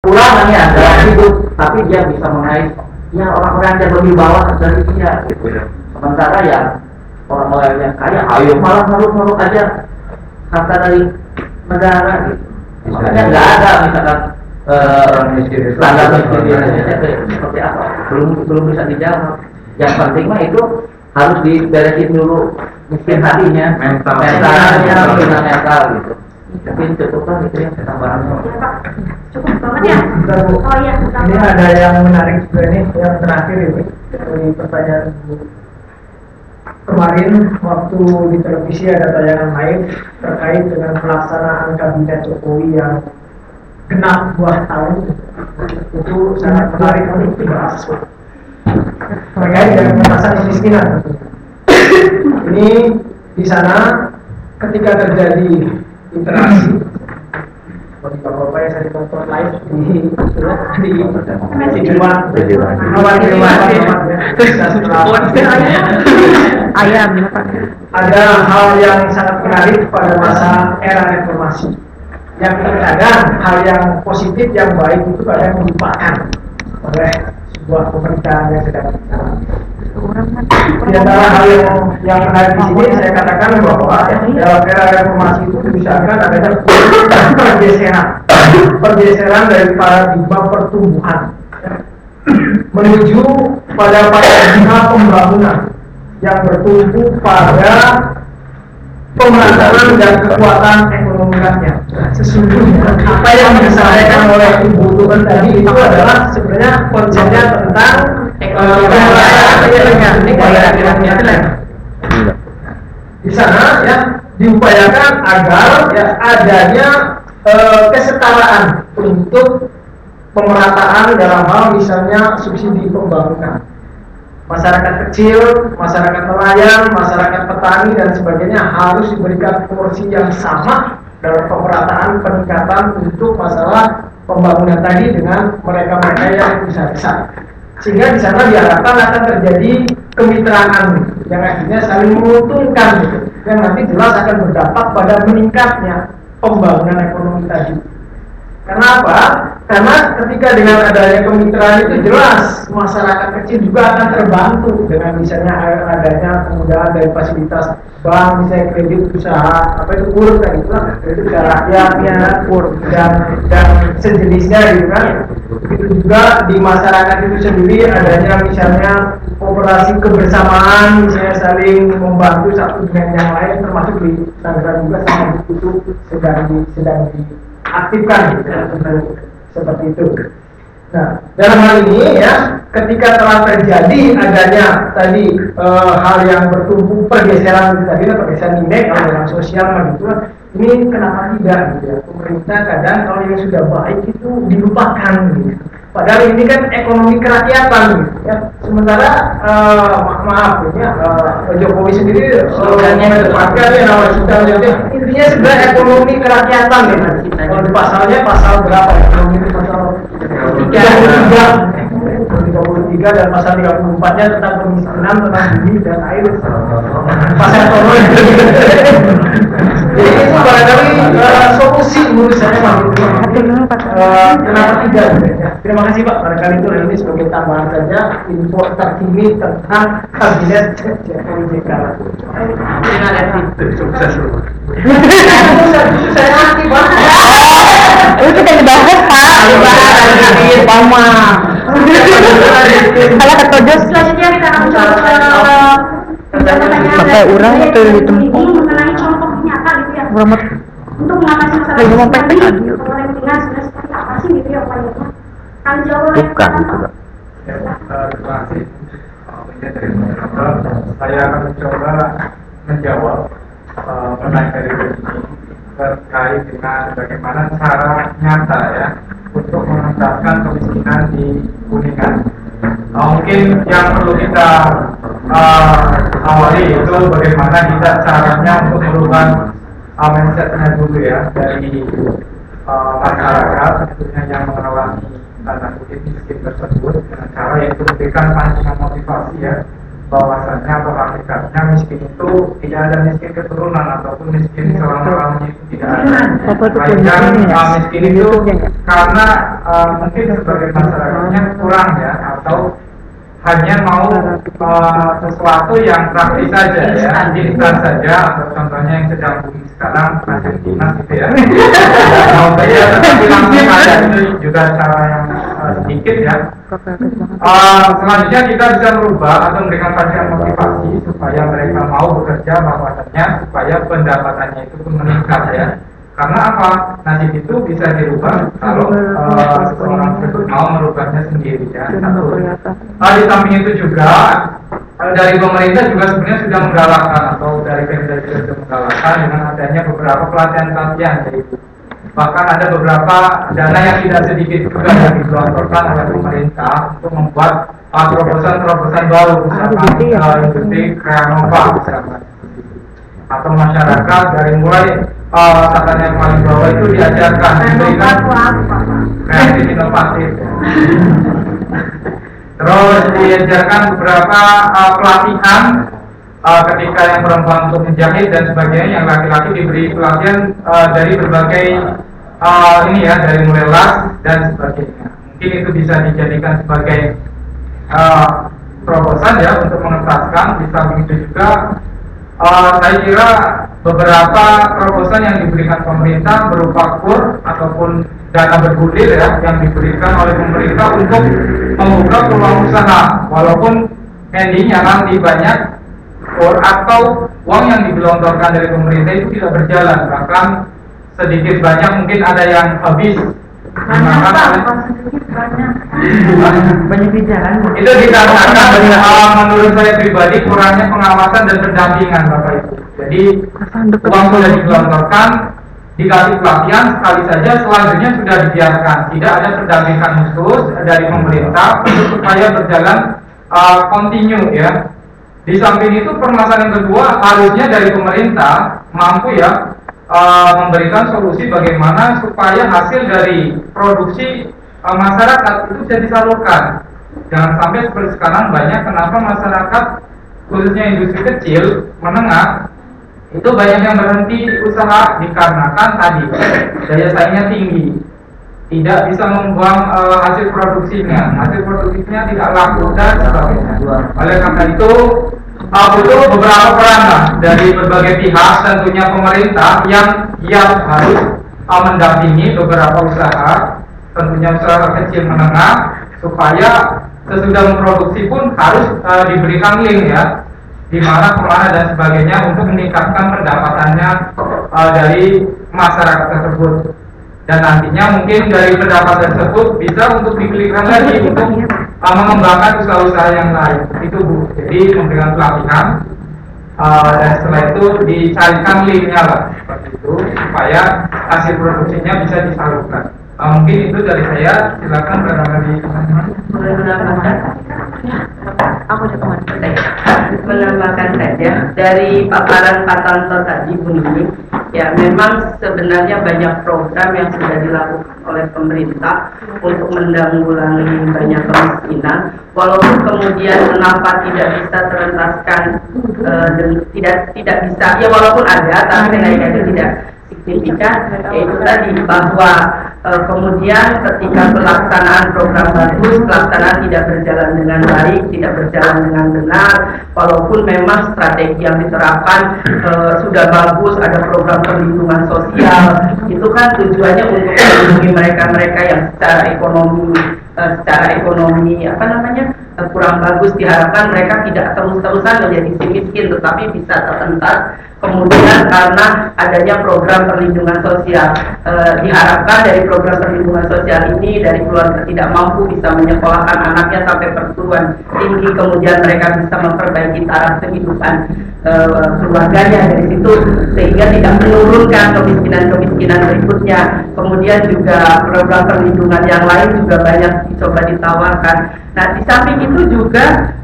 kurangan ya dalam hidup, tapi dia bisa mengais ya orang-orang yang lebih bawah dari dia gitu ya. Sementara ya orang-orang yang kaya ayo malah nurut-nurut aja kata dari negara gitu. Misalnya nggak ada misalkan standar miskin di Indonesia seperti apa belum bisa dijawab. Yang penting mah itu harus diberesin dulu miskin hatinya, mentalnya, mental gitu. Mungkin cukup lah gitu ya tambahannya. Ya Pak, cukup banget ya. Oh iya. Ini ada yang menarik juga nih, yang terakhir ini dari pertanyaan kemarin waktu di televisi ada tayangan lain terkait dengan pelaksanaan kabinet Jokowi yang genap 2 tahun. Itu sangat menarik untuk dibahas terkait dengan pengentasan kemiskinan. Ini di sana ketika terjadi interaksi bagi bapak-bapak yang saya tonton live di rumah ayam ada hal yang sangat menarik pada masa era reformasi yang kadang hal yang positif yang baik itu kadang dilupakan oleh sebuah pemerintahan yang sedang berjalan. Di antara hal yang menarik di sini saya katakan bahwa dalam era reformasi itu diusahakan adanya pergeseran dari paradigma pertumbuhan menuju pada paradigma pembangunan yang bertumbuh pada pemerataan dan kekuatan ekonomi rakyat. Sesungguhnya apa yang disampaikan oleh Ibu Tuhan tadi itu adalah sebenarnya konsepnya tentang di sana ya diupayakan agar ya adanya kesetaraan untuk pemerataan dalam hal misalnya subsidi pembangunan. Masyarakat kecil, masyarakat nelayan, masyarakat petani dan sebagainya harus diberikan porsi yang sama dalam pemerataan peningkatan untuk masalah pembangunan tadi dengan mereka-mereka yang usaha besar. Sehingga di sana diharapkan akan terjadi kemitraan yang akhirnya saling menguntungkan gitu. Yang nanti jelas akan berdampak pada meningkatnya pembangunan ekonomi tadi. Kenapa? Karena ketika dengan adanya kemitraan itu jelas masyarakat kecil juga akan terbantu dengan misalnya adanya kemudahan dari fasilitas bank, misalnya kredit usaha apa itu KUR kan itu lah kredit usaha rakyat ya KUR dan sejenisnya gitu kan. Begitu juga di masyarakat itu sendiri adanya misalnya operasi kebersamaan misalnya saling membantu satu dengan yang lain termasuk di Tangerang juga sangat itu sedang diaktifkan gitu, seperti itu. Nah, dalam hal ini ya, ketika telah terjadi adanya tadi hal yang bertumbuh pergeseran tadi, pergeseran nilai kalau dalam sosial gitu, ini kenapa tidak gitu ya? Pemerintah kadang kalau yang sudah baik itu dilupakan gitu. Padahal ini kan ekonomi kerakyatan gitu ya. Sementara maaf ya, Jokowi sendiri mengedepankan ya nawacita intinya sebenarnya ekonomi kerakyatan gitu. Kalau di pasalnya pasal berapa ya? Ekonomi itu pasal 33 dan pasal 34-nya tentang kemiskinan, tentang bumi dan air. Pasal tolong. Jadi itu barangkali solusi menurut saya Pak. Kenapa tidak? Terima kasih Pak. Barangkali itu ini sebagai tambahan saja info terkini tentang kabinet Jokowi JK. Terima kasih. Sukses. Saya nanti Pak. itu kan dibahas Pak, utama kalau kata Jos Selanjutnya kita akan coba pakai orang itu ditempuh mengenai contoh nyata gitu ya orang untuk mengatasi masalah lagi mau kemiskinan pepek ini. Kalau yang tinggal sebenarnya seperti apa sih gitu ya upayanya? Kali jauh lah bukan gitu Pak. Terima kasih. Saya akan mencoba menjawab pertanyaan dari ini terkait dengan bagaimana cara nyata ya untuk mengentaskan kemiskinan di Kuningan. Mungkin yang perlu kita awali itu bagaimana kita caranya untuk merubah mindsetnya dulu ya dari masyarakat tentunya yang mengalami tanda kutip miskin tersebut dengan cara yaitu memberikan pancingan motivasi ya bahwasannya atau hakikatnya miskin itu tidak ada miskin keturunan ataupun miskin selama-lamanya itu tidak ada. Melainkan miskin itu karena mungkin sebagai masyarakatnya kurang ya, atau hanya mau sesuatu yang praktis saja ya, instan saja, atau contohnya yang sedang booming sekarang nasi tunas gitu ya. Mau saja tetapi langsung ada, itu juga cara yang sedikit ya. Selanjutnya kita bisa merubah atau memberikan pasien motivasi supaya mereka mau bekerja, bahwasannya supaya pendapatannya itu pun meningkat ya. Karena apa? Nasib itu bisa dirubah kalau seseorang tersebut mau merubahnya sendiri ya. Di samping itu juga dari pemerintah juga sebenarnya sudah menggalakkan, atau dari Pemda juga sudah menggalakkan dengan adanya beberapa pelatihan-pelatihan, yaitu bahkan ada beberapa dana yang tidak sedikit juga yang digelontorkan oleh pemerintah untuk membuat terobosan-terobosan baru, misalkan industri Kreanova misalkan, atau masyarakat dari mulai katakan yang paling bawah itu diajarkan memberikan kreatif inovatif. Terus diajarkan beberapa pelatihan ketika yang perempuan untuk menjahit dan sebagainya, yang laki-laki diberi pelatihan dari berbagai ini ya, dari mulai las dan sebagainya. Mungkin itu bisa dijadikan sebagai terobosan ya untuk mengentaskan. Di samping itu juga saya kira beberapa terobosan yang diberikan pemerintah berupa kur ataupun dana bergulir ya, yang diberikan oleh pemerintah untuk membuka peluang usaha, walaupun endingnya nanti banyak kur atau uang yang digelontorkan dari pemerintah itu tidak berjalan, bahkan sedikit banyak mungkin ada yang habis. Banyak di jalan. Itu dikarenakan menurut saya pribadi kurangnya pengawasan dan pendampingan Bapak Ibu. Jadi uang sudah digelontorkan, dikasih pelatihan sekali saja, selanjutnya sudah dibiarkan, tidak ada pendampingan khusus dari pemerintah untuk supaya berjalan continue ya. Di samping itu permasalahan kedua, harusnya dari pemerintah mampu ya memberikan solusi bagaimana supaya hasil dari produksi masyarakat itu bisa disalurkan. Jangan sampai seperti sekarang banyak, kenapa masyarakat khususnya industri kecil menengah itu banyak yang berhenti usaha dikarenakan tadi daya saingnya tinggi, tidak bisa membuang hasil produksinya tidak laku dan sebagainya. Oleh karena itu butuh beberapa peranan dari berbagai pihak, tentunya pemerintah yang harus mendampingi beberapa usaha, tentunya usaha kecil menengah, supaya sesudah memproduksi pun harus diberikan link ya, di mana kemana dan sebagainya untuk meningkatkan pendapatannya dari masyarakat tersebut. Dan nantinya mungkin dari pendapatan tersebut bisa untuk dipilihkan lagi untuk mengembangkan usaha-usaha yang lain. Itu Bu, jadi memberikan pelatihan dan setelah itu dicarikan linknya lah, seperti itu, supaya hasil produksinya bisa disalurkan. Mungkin itu dari saya, silakan barangkali teman-teman. Boleh menambahkan? Aku juga Menambahkan saja dari paparan Pak Tanto tadi Bu Nini, ya memang sebenarnya banyak program yang sudah dilakukan oleh pemerintah untuk menanggulangi banyak kemiskinan, walaupun kemudian kenapa tidak bisa terentaskan tidak bisa ya, walaupun ada tapi kenaikannya tidak signifikan, yaitu tadi bahwa kemudian ketika pelaksanaan program bagus, pelaksanaan tidak berjalan dengan baik, tidak berjalan dengan benar, walaupun memang strategi yang diterapkan sudah bagus, ada program perlindungan sosial, itu kan tujuannya untuk melindungi mereka-mereka yang secara ekonomi kurang bagus. Diharapkan mereka tidak terus-terusan menjadi si miskin, tetapi bisa tersentak. Kemudian karena adanya program perlindungan sosial, diharapkan dari program perlindungan sosial ini dari keluarga tidak mampu bisa menyekolahkan anaknya sampai perguruan tinggi, kemudian mereka bisa memperbaiki taraf kehidupan keluarganya dari situ, sehingga tidak menurunkan kemiskinan berikutnya. Kemudian juga program perlindungan yang lain juga banyak dicoba ditawarkan. Nah, di samping itu juga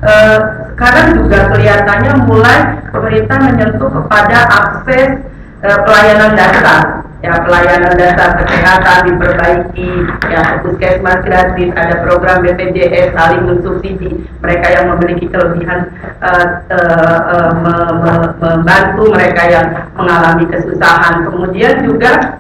sekarang juga kelihatannya mulai pemerintah menyentuh kepada akses pelayanan dasar. ya pelayanan dasar kesehatan diperbaiki, ya puskesmas gratis, ada program BPJS saling mensubsidi mereka yang memiliki kelebihan, membantu mereka yang mengalami kesusahan. Kemudian juga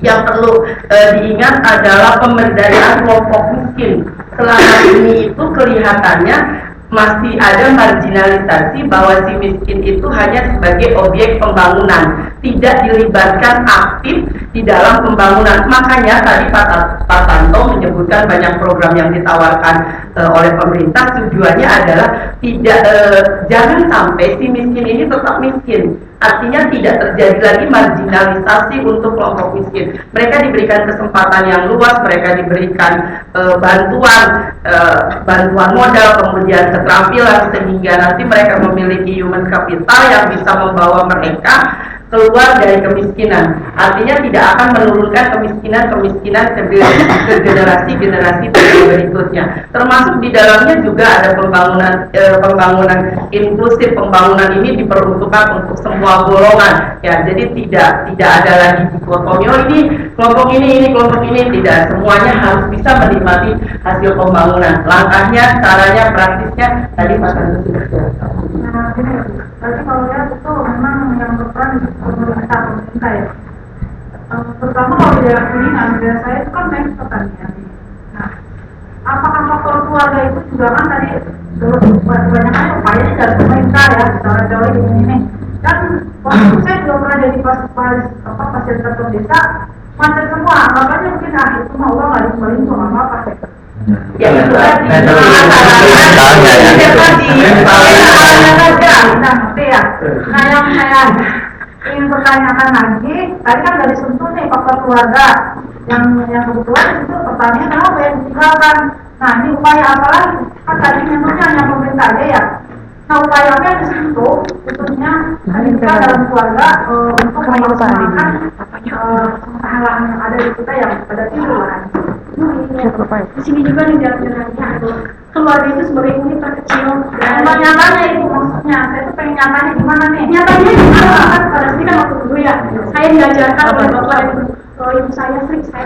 yang perlu diingat adalah pemberdayaan kelompok miskin. Selama ini itu kelihatannya masih ada marginalisasi bahwa si miskin itu hanya sebagai objek pembangunan, tidak dilibatkan aktif di dalam pembangunan. Makanya tadi Pak Tanto menyebutkan banyak program yang ditawarkan oleh pemerintah, tujuannya adalah tidak jangan sampai si miskin ini tetap miskin. Artinya tidak terjadi lagi marginalisasi untuk kelompok miskin. Mereka diberikan kesempatan yang luas, mereka diberikan bantuan modal, kemudian keterampilan, sehingga nanti mereka memiliki human capital yang bisa membawa mereka keluar dari kemiskinan. Artinya tidak akan menurunkan kemiskinan ke generasi berikutnya. Termasuk di dalamnya juga ada pembangunan inklusif. Pembangunan ini diperuntukkan untuk semua golongan. Ya, jadi tidak ada lagi dikotomi, oh ini kelompok ini kelompok ini, tidak. Semuanya harus bisa menikmati hasil pembangunan. Langkahnya, caranya, praktisnya tadi Pak Tanto sudah jelaskan. Nah, gini, berarti kalau lihat itu memang yang berperan pemerintah ya. Terutama kalau di daerah Kuningan, daerah saya itu kan main pertanian. Nah, apakah faktor keluarga itu juga kan tadi kebanyakan upayanya dari pemerintah ya, secara jauh ini. Dan waktu saya juga pernah jadi fasilitator desa, macet semua, makanya mungkin itu mau uang nggak dikembaliin juga nggak apa-apa. Ya itu tadi. Nah yang saya ingin bertanyakan lagi, tadi kan dari sentuh nih faktor keluarga yang kebetulan itu pertanyaan kenapa yang ditinggalkan. Nah ini upaya apa lagi? Kan tadi memangnya hanya pemerintah aja ya. Nah upaya apa yang disentuh tentunya tadi kita dalam keluarga untuk melaksanakan kesalahan yang ada di kita yang pada tidur kan. Di sini juga nih dalam-dalamnya itu keluarga itu sebagai unit terkecil. Dan nyatanya itu maksudnya, saya tuh pengen nyatanya gimana nih? Nyatanya gimana? Kan pada sini kan waktu dulu ya, saya diajarkan oleh bapak ibu saya,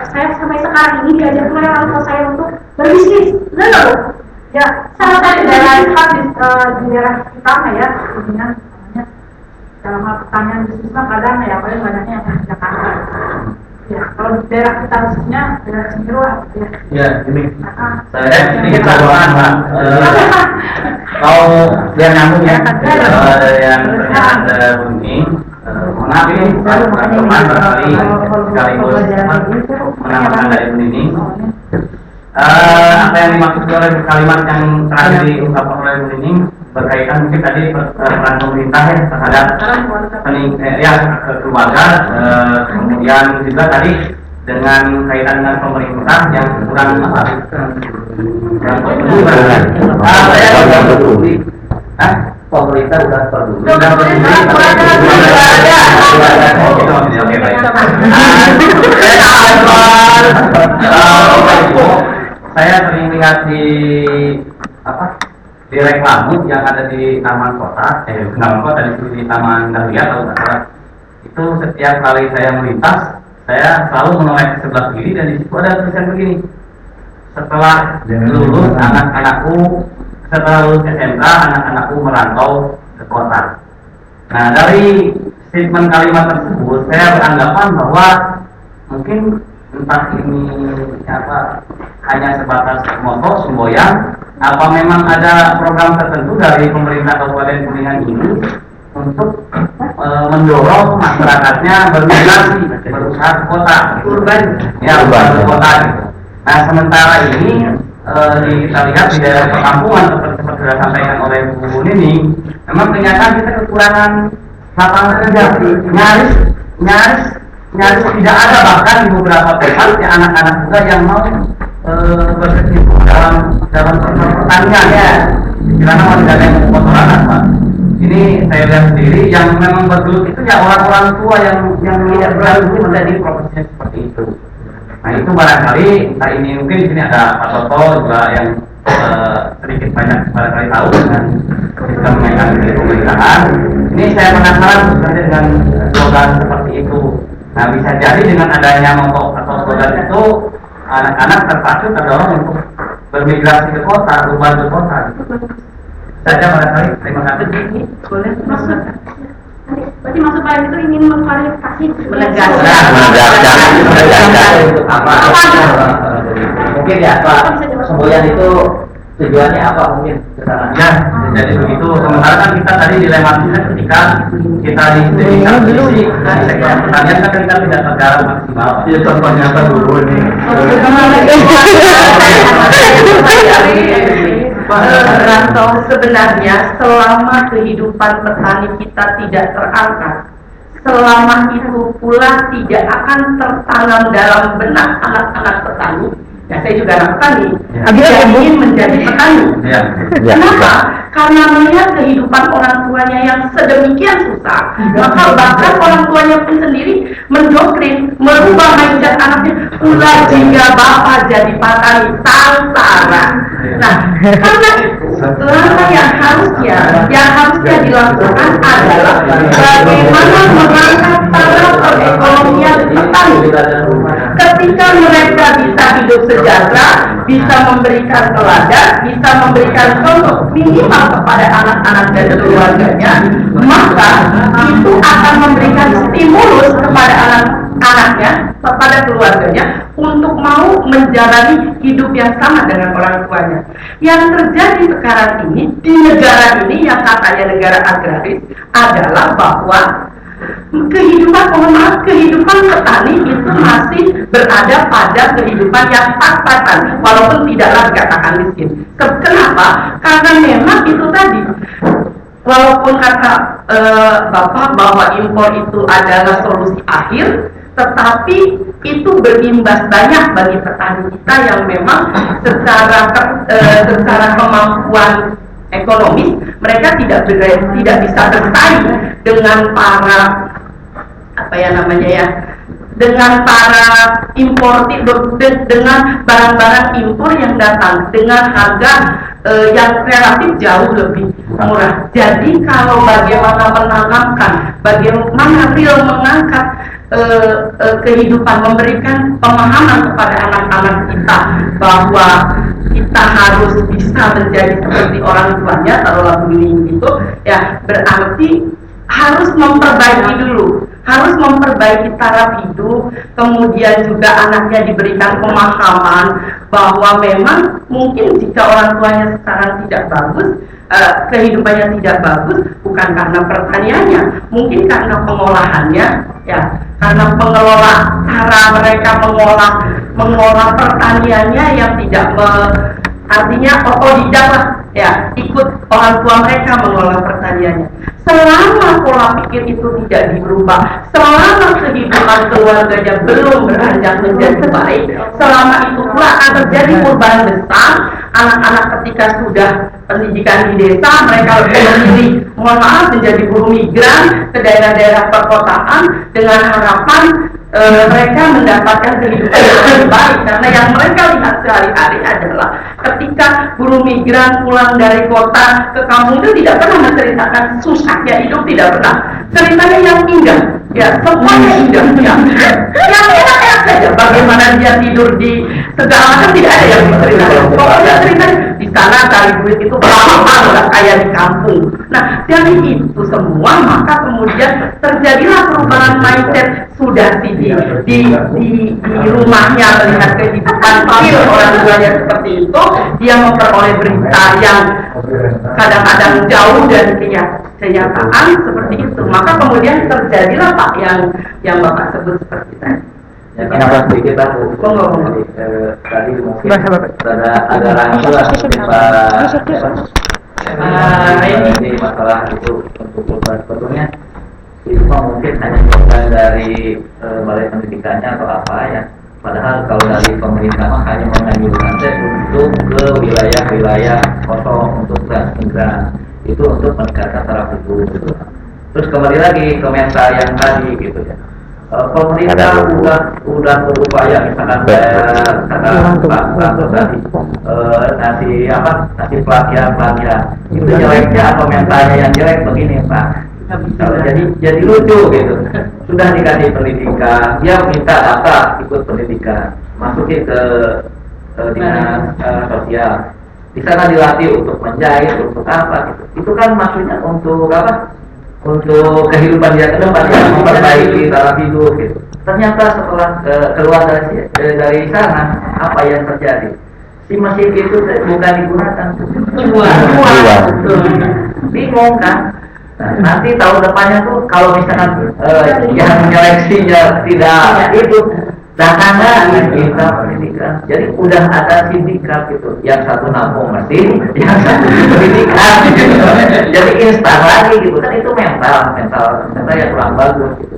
saya sampai sekarang ini diajarkan oleh orang tua saya untuk berbisnis. Benar nggak Bu? Ya, salah satu daerah di daerah kita ya, kemudian namanya dalam hal pertanian bisnis kan kadang ya paling banyaknya yang di Jakarta. Ya, kalau di daerah kita khususnya daerah Cirebon ya. Ya, ini saya sedikit tambahan Pak. Kalau biar nyambung ya, yang terkait bunyi, maaf ini teman barangkali sekaligus menambahkan dari bunyi. Apa yang dimaksud oleh kalimat yang terakhir diungkapkan oleh bunyi berkaitan mungkin tadi peran pemerintah ya terhadap keluarga, kemudian juga tadi dengan kaitan dengan pemerintah yang kurang apa? Pemerintah udah peduli. Saya sering lihat di di reklame yang ada di Taman Kota, di Taman Dahlia kalau nggak salah. Itu setiap kali saya melintas, saya selalu menoleh ke sebelah kiri dan di situ ada tulisan begini: setelah lulus SMK, anak-anakku merantau ke kota. Nah, dari statement kalimat tersebut, saya beranggapan bahwa mungkin entah ini hanya sebatas moto semboyan, apa memang ada program tertentu dari pemerintah Kabupaten Kuningan ini untuk mendorong masyarakatnya bermigrasi berusaha ke kota, urban ke kota gitu. Nah, sementara ini kita lihat di daerah perkampungan seperti sudah sampaikan oleh Bu Nini, memang kenyataan kita kekurangan lapangan kerja, nyaris tidak ada, bahkan di beberapa tempat ya anak-anak muda yang mau berkecimpung dalam pertanian ya, karena masih ada yang kotoran Pak. Ini saya lihat sendiri yang memang bergelut itu ya orang-orang tua yang tidak berlalu menjadi profesinya seperti itu. Nah itu barangkali entah ini mungkin di sini ada Pak Toto juga yang sedikit banyak barangkali tahu dengan sistem mekanisme pemerintahan. Ini saya penasaran sebenarnya dengan slogan seperti itu. Nah, bisa jadi dengan adanya mogok atau slogan itu anak-anak terpacu terdorong untuk bermigrasi ke kota, berubah ke kota. Saja barangkali. Terima kasih. Begini, boleh Maksud, berarti maksud Pak itu ingin mengklarifikasi menegaskan. Untuk apa? Mungkin ya Pak, semboyan itu tujuannya apa mungkin kesana? Ya, jadi begitu. Sementara kan kita tadi dilematisnya ketika kita di sektor pertanian kan kita tidak tergarap maksimal. Ya contoh nyata dulu ini. Rantau sebenarnya selama kehidupan petani kita tidak terangkat, selama itu pula tidak akan tertanam dalam benak anak-anak petani. Ya, saya juga anak petani, tidak ingin menjadi petani. Ya. Kenapa? Karena melihat kehidupan orang tuanya yang sedemikian susah, maka bahkan orang tuanya pun sendiri mendoktrin, merubah mindset anaknya. Pula jika bapak jadi petani sangsara. Nah, karena itu, langkah yang harusnya dilakukan adalah bagaimana mengangkat taraf perekonomian petani. Ketika mereka bisa hidup sejahtera, bisa memberikan teladan, bisa memberikan contoh minimal kepada anak-anak dan keluarganya, maka itu akan memberikan stimulus kepada anak-anaknya, kepada keluarganya untuk mau menjalani hidup yang sama dengan orang tuanya. Yang terjadi sekarang ini di negara ini yang katanya negara agraris adalah bahwa kehidupan petani itu masih berada pada kehidupan yang pas-pasan, walaupun tidaklah dikatakan miskin. Kenapa? Karena memang itu tadi, walaupun kata Bapak bahwa impor itu adalah solusi akhir, tetapi itu berimbas banyak bagi petani kita yang memang secara kemampuan ekonomis mereka tidak bisa bersaing dengan para dengan para importir, dengan barang-barang impor yang datang dengan harga yang relatif jauh lebih murah. Jadi kalau bagaimana menanamkan, bagaimana real mengangkat kehidupan, memberikan pemahaman kepada anak-anak kita bahwa kita harus bisa menjadi seperti orang tuanya, taruhlah begini gitu, ya berarti harus memperbaiki dulu, harus memperbaiki taraf hidup, kemudian juga anaknya diberikan pemahaman bahwa memang mungkin jika orang tuanya sekarang tidak bagus, kehidupannya tidak bagus, bukan karena pertaniannya, mungkin karena pengolahannya, ya, karena cara mereka mengolah pertaniannya yang tidak artinya otodidak lah, ya, ikut orang tua mereka mengolah pertaniannya. Selama pola pikir itu tidak dirubah, selama kehidupan keluarganya belum beranjak menjadi baik, selama itu pula akan terjadi perubahan besar. Anak-anak ketika sudah pendidikan di desa, mereka lebih memilih, mohon maaf, menjadi buruh migran ke daerah-daerah perkotaan dengan harapan mereka mendapatkan kehidupan yang lebih baik, karena yang mereka lihat sehari-hari adalah ketika buruh migran pulang dari kota ke kampung itu tidak pernah menceritakan susahnya hidup, tidak pernah. Ceritanya yang indah, ya, semuanya indah, ya. Yang enak-enak saja. Bagaimana dia tidur di segala macam tidak ada yang diceritakan. Pokoknya ceritanya di sana cari duit itu gampang, nggak kayak di kampung. Nah, dari itu semua maka kemudian terjadilah perubahan mindset. Sudah di rumahnya melihat kehidupan real orang tuanya seperti itu, dia memperoleh berita yang kadang-kadang jauh dari kenyataan seperti itu, maka kemudian terjadilah Pak yang Bapak sebut seperti tadi. Ya, kenapa sedikit aku? Tadi mungkin ada rancang lah ini masalah itu untuk perubahan sebetulnya itu mungkin hanya program dari balai pendidikannya atau apa ya. Padahal kalau dari pemerintah hanya menganjurkan untuk ke wilayah-wilayah kosong untuk migran itu untuk meningkatkan taraf hidup gitu. Terus kembali lagi ke mental yang tadi gitu ya. Pemerintah udah berupaya misalkan nasi pelatihan itu jeleknya atau mentalnya yang jelek begini Pak. jadi lucu gitu. Sudah dikasih pendidikan, dia minta daftar ikut pendidikan, masukin ke dinas sosial. Di sana dilatih untuk menjahit, untuk apa gitu. Itu kan maksudnya untuk apa? Untuk kehidupan dia ke depan, ya, memperbaiki cara hidup gitu. Ternyata setelah keluar dari sana, apa yang terjadi? Si mesin itu bukan digunakan, jual. Bingung kan? Nah, nanti tahun depannya tuh kalau misalkan yang menyeleksinya tidak itu datangan kita pendidikan. Jadi udah ada sindikat gitu. Yang satu nampung mesin, yang satu pendidikan gitu. Jadi instan lagi gitu kan, itu mental yang kurang bagus gitu.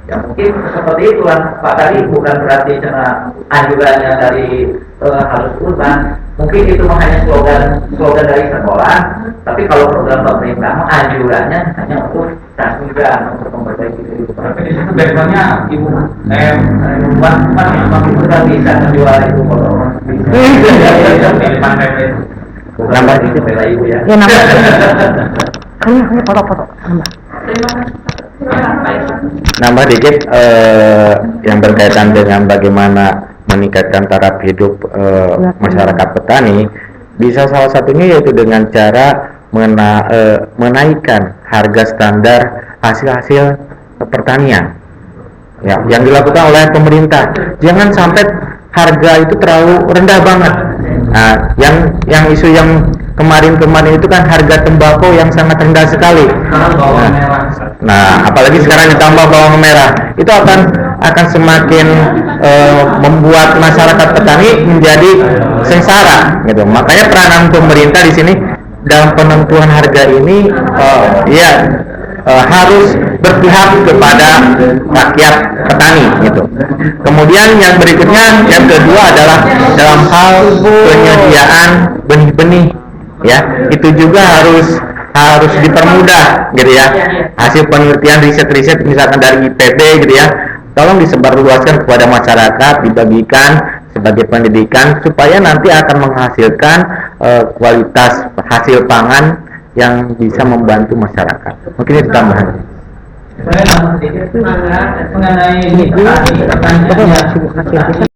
Ya mungkin seperti itu kan Pak, tadi bukan berarti cina anjurannya dari harus utang. Mungkin itu hanya slogan dari sekolah, tapi kalau program pemerintah anjurannya hanya untuk transmigran, untuk memperbaiki kehidupan. Tapi di situ backgroundnya ibu bukan itu kan bisa menjual itu kalau nambah dikit bela ibu ya. Ya nambah. Kayaknya foto-foto nambah. Terima kasih. Nambah dikit yang berkaitan dengan bagaimana meningkatkan taraf hidup masyarakat petani, bisa salah satunya yaitu dengan cara menaikkan harga standar hasil-hasil pertanian ya, yang dilakukan oleh pemerintah. Jangan sampai harga itu terlalu rendah banget. Nah, yang isu yang kemarin itu kan harga tembakau yang sangat rendah sekali. Nah, apalagi sekarang ditambah bawang merah, itu akan semakin membuat masyarakat petani menjadi sengsara, gitu. Makanya peranan pemerintah di sini dalam penentuan harga ini, harus berpihak kepada rakyat petani, gitu. Kemudian yang berikutnya, yang kedua adalah dalam hal penyediaan benih-benih, ya, itu juga harus dipermudah, gitu ya. Hasil penelitian riset misalkan dari IPB, gitu ya, tolong disebarluaskan kepada masyarakat, dibagikan sebagai pendidikan supaya nanti akan menghasilkan kualitas hasil pangan yang bisa membantu masyarakat. Mungkin itu tambahan. Saya nambah sedikit mengenai petani